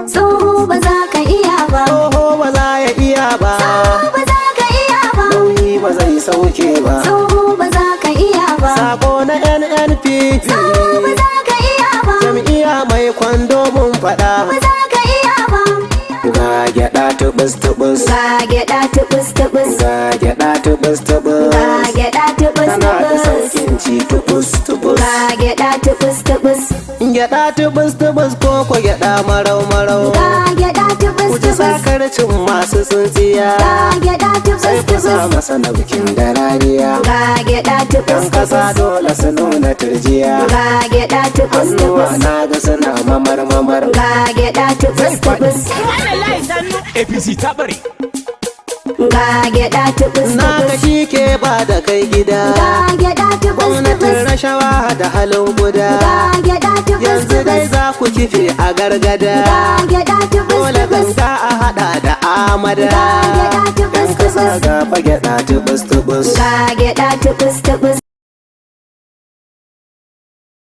Tsoho ba za ka iya ba, Tsoho ba za ya iya ba, tsoho ba za ka iya ba, nauyi ba zai sauke ba. tsoho ba za ka iya ba, Sako na NNPP, tsoho ba za ka iya ba, jam'iyya mai kwando mun faɗa. ba za ka iya ba. Ga gyaɗa tubus tubus, Ga gyaɗa tubus tubus, ga gyaɗa tubus tubus, ga gyaɗa tubus tana da tubus, sauƙin ci tubus tubus. ga gyaɗa tubus tubus, Gyaɗa tubus tubus ko ko gyaɗa marau marau. ga gyaɗa tubus Ku ji tubus, sakarcin masu tsintsiya, ga gyaɗa sai tubus ku sa tubus, masa na bikin da rariya. ga gyaɗa tubus Yan kasa tubus, dole su nuna turjiya, ga gyaɗa tubus hannuwa tubus, na ga suna mamar mamar. ga gyaɗa tubus tubus, APC ta bare. ga gyaɗa tubus Na ga tubus, shi ke ba da kai gida, ga gyaɗa tubus gwamnatin tubus, rashawa da halin guda. ga gyaɗa tubus Yanzu dai tubus, za ku kife a gargada, ga gyaɗa tubus dole tubus, ganga a hada da amada. Ga gyaɗa tubus Yan kasa tubus, ga gyaɗa tubus tubus. ga gyaɗa tubus tubus,